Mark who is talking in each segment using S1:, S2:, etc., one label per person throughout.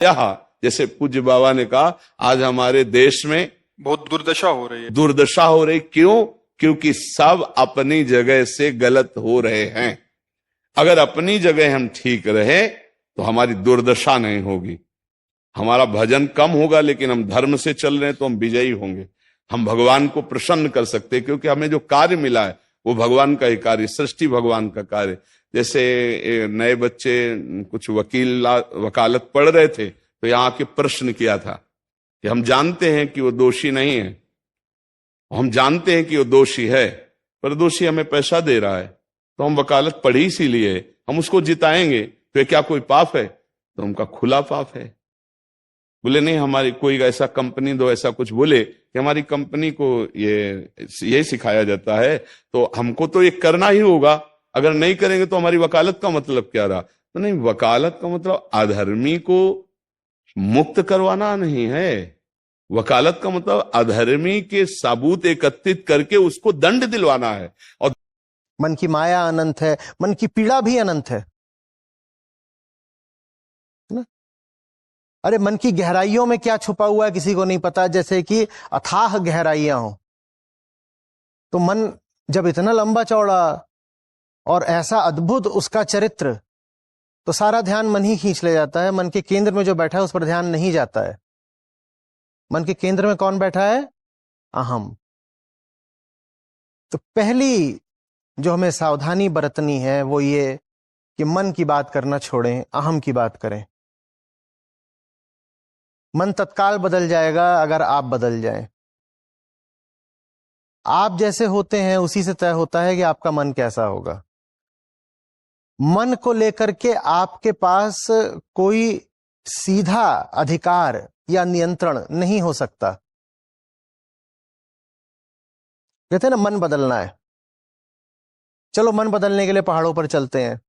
S1: यहाँ जैसे पूज्य बाबा ने कहा, आज हमारे देश में
S2: बहुत दुर्दशा हो रही है।
S1: दुर्दशा हो रही, क्यों? क्योंकि सब अपनी जगह से गलत हो रहे हैं। अगर अपनी जगह हम ठीक रहे तो हमारी दुर्दशा नहीं होगी। हमारा भजन कम होगा, लेकिन हम धर्म से चल रहे हैं तो हम विजयी होंगे। हम भगवान को प्रसन्न कर सकते हैं, क्योंकि हमें जो कार्य मिला है वो भगवान का ही कार्य, सृष्टि भगवान का कार्य। जैसे नए बच्चे कुछ वकालत पढ़ रहे थे, तो यहाँ आके प्रश्न किया था कि हम जानते हैं कि वो दोषी नहीं है, हम जानते हैं कि वो दोषी है, पर दोषी हमें पैसा दे रहा है, तो हम वकालत पढ़ी इसीलिए, हम उसको जिताएंगे, तो क्या कोई पाप है? तो उनका खुला पाप है। बोले नहीं, हमारी कोई ऐसा कंपनी दो, ऐसा कुछ बोले कि हमारी कंपनी को ये सिखाया जाता है, तो हमको तो ये करना ही होगा, अगर नहीं करेंगे तो हमारी वकालत का मतलब क्या रहा? तो नहीं, वकालत का मतलब अधर्मी को मुक्त करवाना नहीं है। वकालत का मतलब अधर्मी के सबूत एकत्रित करके उसको दंड दिलवाना है। और
S3: मन की माया अनंत है, मन की पीड़ा भी अनंत है ना? अरे मन की गहराइयों में क्या छुपा हुआ है किसी को नहीं पता, जैसे कि अथाह गहराइयां हो। तो मन जब इतना लंबा चौड़ा और ऐसा अद्भुत उसका चरित्र, तो सारा ध्यान मन ही खींच ले जाता है। मन के केंद्र में जो बैठा है उस पर ध्यान नहीं जाता है। मन के केंद्र में कौन बैठा है? अहम। तो पहली जो हमें सावधानी बरतनी है वो ये कि मन की बात करना छोड़ें, अहम की बात करें। मन तत्काल बदल जाएगा अगर आप बदल जाएं। आप जैसे होते हैं उसी से तय होता है कि आपका मन कैसा होगा। मन को लेकर के आपके पास कोई सीधा अधिकार या नियंत्रण नहीं हो सकता। कहते हैं ना, मन बदलना है। चलो मन बदलने के लिए पहाड़ों पर चलते हैं,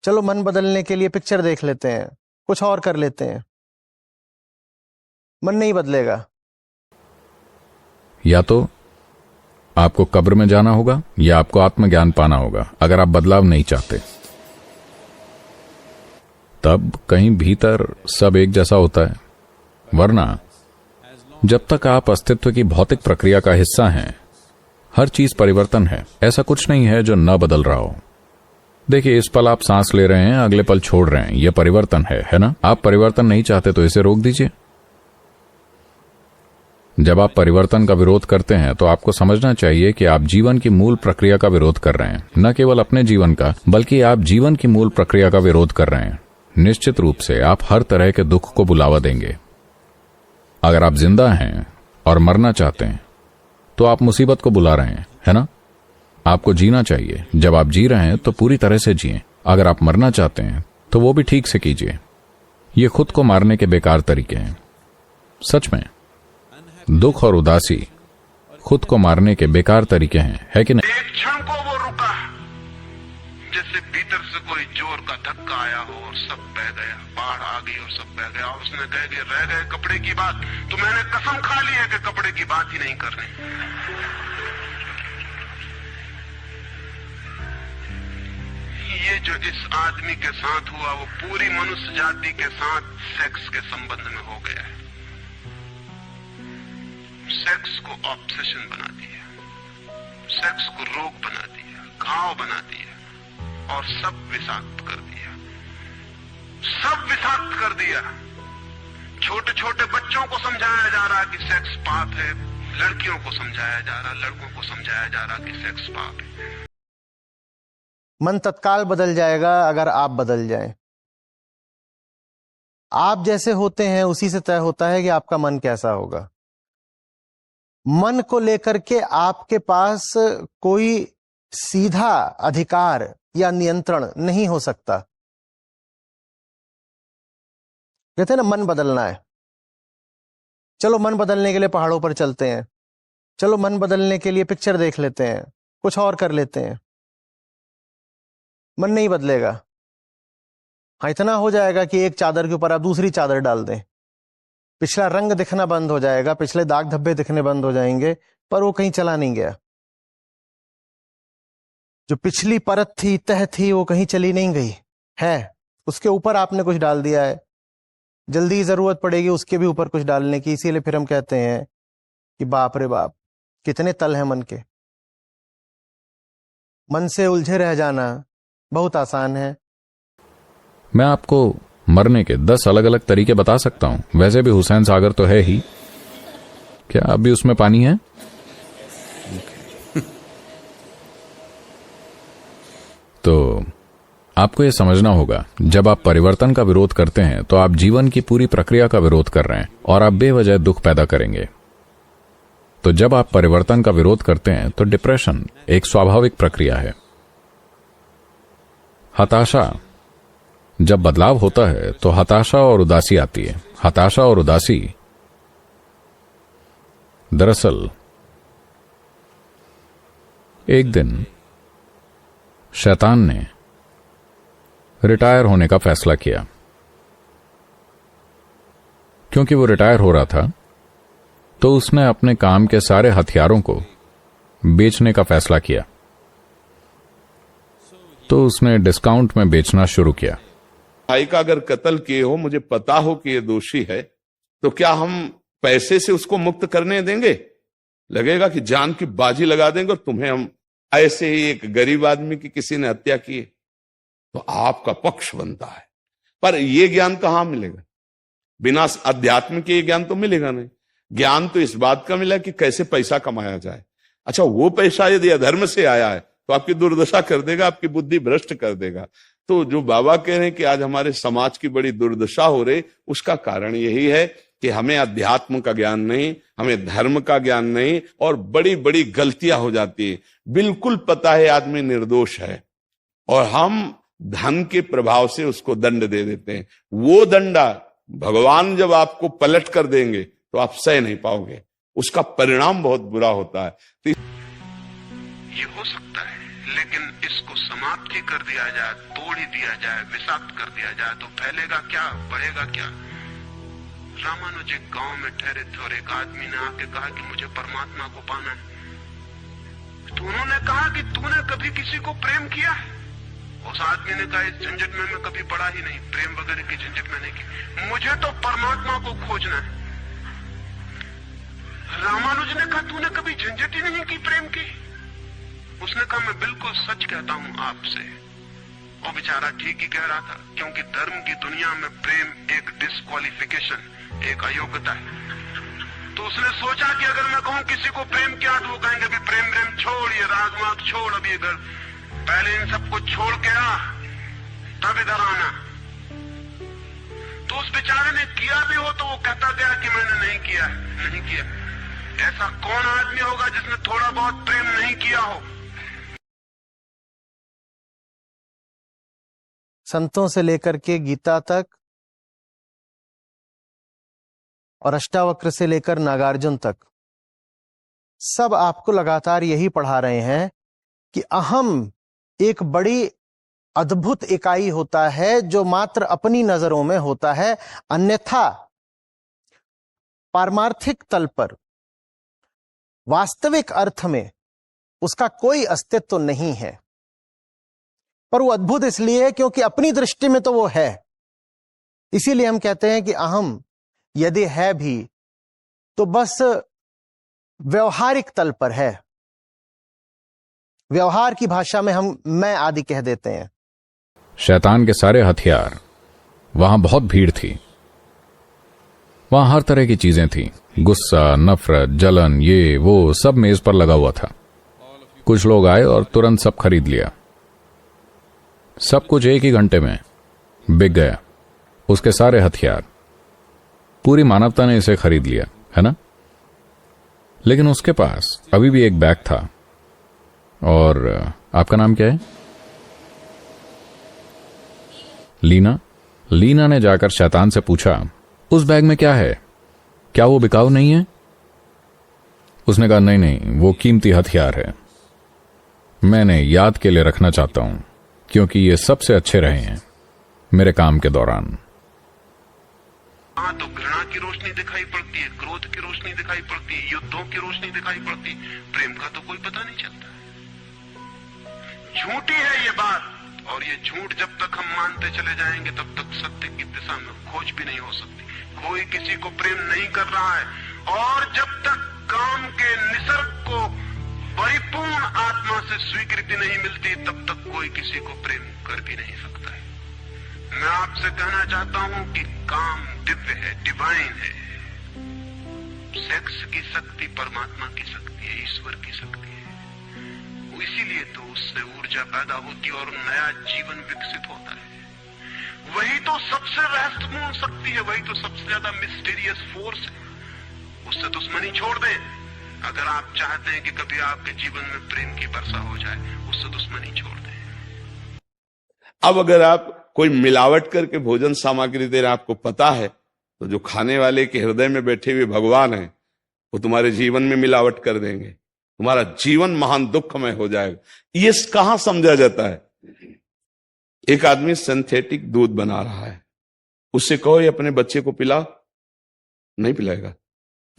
S3: चलो मन बदलने के लिए पिक्चर देख लेते हैं, कुछ और कर लेते हैं। मन नहीं बदलेगा।
S4: या तो आपको कब्र में जाना होगा या आपको आत्मज्ञान पाना होगा, अगर आप बदलाव नहीं चाहते। तब कहीं भीतर सब एक जैसा होता है, वरना जब तक आप अस्तित्व की भौतिक प्रक्रिया का हिस्सा हैं, हर चीज परिवर्तन है। ऐसा कुछ नहीं है जो न बदल रहा हो। देखिए, इस पल आप सांस ले रहे हैं, अगले पल छोड़ रहे हैं, यह परिवर्तन है ना? आप परिवर्तन नहीं चाहते तो इसे रोक दीजिए। जब आप परिवर्तन का विरोध करते हैं तो आपको समझना चाहिए कि आप जीवन की मूल प्रक्रिया का विरोध कर रहे हैं। न केवल अपने जीवन का, बल्कि आप जीवन की मूल प्रक्रिया का विरोध कर रहे हैं। निश्चित रूप से आप हर तरह के दुख को बुलावा देंगे। अगर आप जिंदा हैं और मरना चाहते हैं तो आप मुसीबत को बुला रहे हैं, है ना? आपको जीना चाहिए। जब आप जी रहे हैं तो पूरी तरह से जिएं। अगर आप मरना चाहते हैं तो वो भी ठीक से कीजिए। ये खुद को मारने के बेकार तरीके हैं। सच में दुख और उदासी खुद को मारने के बेकार तरीके हैं, है कि नहीं?
S5: एक क्षण को वो रुका, जैसे भीतर से कोई जोर का धक्का आया हो और सब बह गया, बाढ़ आ गई और सब बह गया। और उसने कह के रह गए कपड़े की बात, तो मैंने कसम खा ली है कि कपड़े की बात ही नहीं करनी। ये जो इस आदमी के साथ हुआ वो पूरी मनुष्य जाति के साथ सेक्स के संबंध में हो गया है। सेक्स को ऑब्सेशन बना दिया, सेक्स को रोग बना दिया, घाव बना दिया और सब विषाक्त कर दिया, सब विषाक्त कर दिया। छोटे छोटे बच्चों को समझाया जा रहा कि सेक्स पाप है, लड़कियों को समझाया जा रहा, लड़कों को समझाया जा रहा कि सेक्स पाप है।
S3: मन तत्काल बदल जाएगा अगर आप बदल जाएं। आप जैसे होते हैं उसी से तय होता है कि आपका मन कैसा होगा। मन को लेकर के आपके पास कोई सीधा अधिकार या नियंत्रण नहीं हो सकता। कहते हैं ना, मन बदलना है। चलो मन बदलने के लिए पहाड़ों पर चलते हैं, चलो मन बदलने के लिए पिक्चर देख लेते हैं, कुछ और कर लेते हैं। मन नहीं बदलेगा। हाँ, इतना हो जाएगा कि एक चादर के ऊपर आप दूसरी चादर डाल दें, पिछला रंग दिखना बंद हो जाएगा, पिछले दाग धब्बे दिखने बंद हो जाएंगे, पर वो कहीं चला नहीं गया। जो पिछली परत थी, तह थी, वो कहीं चली नहीं गई है, उसके ऊपर आपने कुछ डाल दिया है। जल्दी ही जरूरत पड़ेगी उसके भी ऊपर कुछ डालने की। इसीलिए फिर हम कहते हैं कि बाप रे बाप, कितने तल हैं मन के। मन से उलझे रह जाना बहुत आसान है।
S4: मैं आपको मरने के 10 अलग अलग तरीके बता सकता हूं। वैसे भी हुसैन सागर तो है ही, क्या अभी उसमें पानी है? तो आपको यह समझना होगा, जब आप परिवर्तन का विरोध करते हैं तो आप जीवन की पूरी प्रक्रिया का विरोध कर रहे हैं और आप बेवजह दुख पैदा करेंगे। तो जब आप परिवर्तन का विरोध करते हैं तो डिप्रेशन एक स्वाभाविक प्रक्रिया है। हताशा, जब बदलाव होता है तो हताशा और उदासी आती है। हताशा और उदासी दरअसल एक दिन शैतान ने रिटायर होने का फैसला किया। क्योंकि वो रिटायर हो रहा था तो उसने अपने काम के सारे हथियारों को बेचने का फैसला किया। तो उसने डिस्काउंट में बेचना शुरू किया।
S1: भाई का अगर कत्ल किए हो, मुझे पता हो कि ये दोषी है, तो क्या हम पैसे से उसको मुक्त करने देंगे? लगेगा कि जान की बाजी लगा देंगे और तुम्हें हम ऐसे ही एक गरीब आदमी की किसी ने हत्या की है तो आपका पक्ष बनता है। पर यह ज्ञान कहां मिलेगा? बिना अध्यात्म के ये ज्ञान तो मिलेगा नहीं। ज्ञान तो इस बात का मिला कि कैसे पैसा कमाया जाए। अच्छा, वो पैसा यदि अधर्म से आया है तो आपकी दुर्दशा कर देगा, आपकी बुद्धि भ्रष्ट कर देगा। तो जो बाबा कह रहे हैं कि आज हमारे समाज की बड़ी दुर्दशा हो रही, उसका कारण यही है कि हमें अध्यात्म का ज्ञान नहीं, हमें धर्म का ज्ञान नहीं, और बड़ी बड़ी गलतियां हो जाती है। बिल्कुल पता है आदमी निर्दोष है और हम धन के प्रभाव से उसको दंड दे देते हैं। वो दंडा भगवान जब आपको पलट कर देंगे तो आप सह नहीं पाओगे, उसका परिणाम बहुत बुरा होता है। तो
S5: ये हो सकता है, लेकिन इसको समाप्त ही कर दिया जाए, तोड़ ही दिया जाए, विषाक्त कर दिया जाए तो फैलेगा क्या, बढ़ेगा क्या? रामानुज एक गांव में ठहरे थे और एक आदमी ने आके कहा कि मुझे परमात्मा को पाना है। तो उन्होंने कहा कि तूने कभी किसी को प्रेम किया है? उस आदमी ने कहा, इस झंझट में मैं कभी पड़ा ही नहीं, प्रेम वगैरह की झंझट में नहीं की, मुझे तो परमात्मा को खोजना है। रामानुज ने कहा, तूने कभी झंझट ही नहीं की प्रेम की? उसने कहा, मैं बिल्कुल सच कहता हूं आपसे। और बेचारा ठीक ही कह रहा था, क्योंकि धर्म की दुनिया में प्रेम एक डिस्क्वालिफिकेशन, एक अयोग्यता है। तो उसने सोचा कि अगर मैं कहूं किसी को प्रेम किया तो वो कहेंगे भी प्रेम प्रेम छोड़, ये राजमार्ग छोड़, अभी इधर पहले इन सबको छोड़ के आ, तब इधर आना। तो उस बेचारे ने किया भी हो तो वो कहता गया कि मैंने नहीं किया, नहीं किया। ऐसा कौन आदमी होगा जिसने थोड़ा बहुत प्रेम नहीं किया हो?
S3: संतों से लेकर के गीता तक और अष्टावक्र से लेकर नागार्जुन तक सब आपको लगातार यही पढ़ा रहे हैं कि अहम एक बड़ी अद्भुत इकाई होता है जो मात्र अपनी नजरों में होता है, अन्यथा पारमार्थिक तल पर वास्तविक अर्थ में उसका कोई अस्तित्व नहीं है। पर वो अद्भुत इसलिए है क्योंकि अपनी दृष्टि में तो वो है। इसीलिए हम कहते हैं कि अहम यदि है भी तो बस व्यवहारिक तल पर है। व्यवहार की भाषा में हम मैं आदि कह देते हैं।
S4: शैतान के सारे हथियार, वहां बहुत भीड़ थी, वहां हर तरह की चीजें थी, गुस्सा, नफरत, जलन, ये वो सब मेज पर लगा हुआ था। कुछ लोग आए और तुरंत सब खरीद लिया। सब कुछ एक ही घंटे में बिक गया, उसके सारे हथियार। पूरी मानवता ने इसे खरीद लिया, है ना? लेकिन उसके पास अभी भी एक बैग था। और आपका नाम क्या है? लीना। लीना ने जाकर शैतान से पूछा, उस बैग में क्या है? क्या वो बिकाऊ नहीं है? उसने कहा, नहीं नहीं, वो कीमती हथियार है, मैंने याद के लिए रखना चाहता हूं, क्योंकि ये सबसे अच्छे रहे हैं मेरे काम के दौरान।
S5: हाँ, तो घृणा की रोशनी दिखाई पड़ती है, क्रोध की रोशनी दिखाई पड़ती है, युद्धों की रोशनी दिखाई पड़ती है, प्रेम का तो कोई पता नहीं चलता। झूठी है ये बात और ये झूठ जब तक हम मानते चले जाएंगे तब तक सत्य की दिशा में खोज भी नहीं हो सकती। कोई किसी को प्रेम नहीं कर रहा है, और जब तक काम के निसर्ग को परिपूर्ण आत्मा से स्वीकृति नहीं मिलती तब तक कोई किसी को प्रेम कर भी नहीं सकता है। मैं आपसे कहना चाहता हूं कि काम दिव्य है, डिवाइन है। सेक्स की शक्ति परमात्मा की शक्ति है, ईश्वर की शक्ति है। इसीलिए तो उससे ऊर्जा पैदा होती है और नया जीवन विकसित होता है। वही तो सबसे रहस्यपूर्ण शक्ति है, वही तो सबसे ज्यादा मिस्टीरियस फोर्स है। उससे दुश्मनी छोड़ दें। अगर आप चाहते हैं कि कभी आपके जीवन में प्रेम की वर्षा हो जाए, उससे दुश्मनी छोड़ दें।
S1: अब अगर आप कोई मिलावट करके भोजन सामग्री दे रहे, आपको पता है, तो जो खाने वाले के हृदय में बैठे हुए भगवान हैं, वो तुम्हारे जीवन में मिलावट कर देंगे, तुम्हारा जीवन महान दुखमय हो जाएगा। ये कहां समझा जाता है? एक आदमी सिंथेटिक दूध बना रहा है, उससे कहो ये अपने बच्चे को पिला, नहीं पिलाएगा।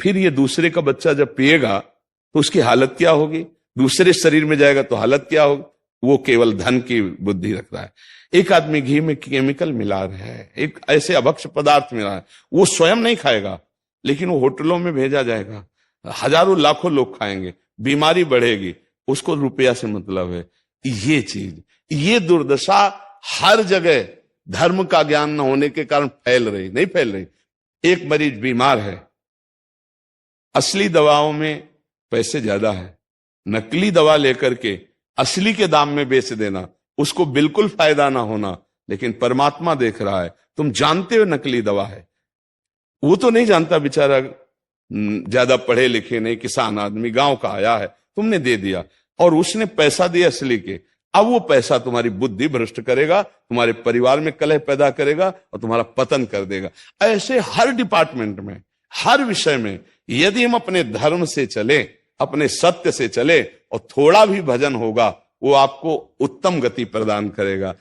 S1: फिर ये दूसरे का बच्चा जब पिएगा तो उसकी हालत क्या होगी? दूसरे शरीर में जाएगा तो हालत क्या होगी? वो केवल धन की बुद्धि रख रहा है। एक आदमी घी में केमिकल मिला रहा है, एक ऐसे अभक्ष्य पदार्थ मिला है, वो स्वयं नहीं खाएगा, लेकिन वो होटलों में भेजा जाएगा, हजारों लाखों लोग खाएंगे, बीमारी बढ़ेगी, उसको रुपया से मतलब है। ये चीज, ये दुर्दशा हर जगह धर्म का ज्ञान न होने के कारण फैल रही, नहीं फैल रही। एक मरीज बीमार है, असली दवाओं में पैसे ज्यादा है, नकली दवा लेकर के असली के दाम में बेच देना, उसको बिल्कुल फायदा ना होना। लेकिन परमात्मा देख रहा है, तुम जानते हो नकली दवा है, वो तो नहीं जानता बेचारा, ज्यादा पढ़े लिखे नहीं, किसान आदमी गांव का आया है, तुमने दे दिया और उसने पैसा दिया असली के। अब वो पैसा तुम्हारी बुद्धि भ्रष्ट करेगा, तुम्हारे परिवार में कलह पैदा करेगा और तुम्हारा पतन कर देगा। ऐसे हर डिपार्टमेंट में, हर विषय में यदि हम अपने धर्म से चले, अपने सत्य से चले और थोड़ा भी भजन होगा, वो आपको उत्तम गति प्रदान करेगा।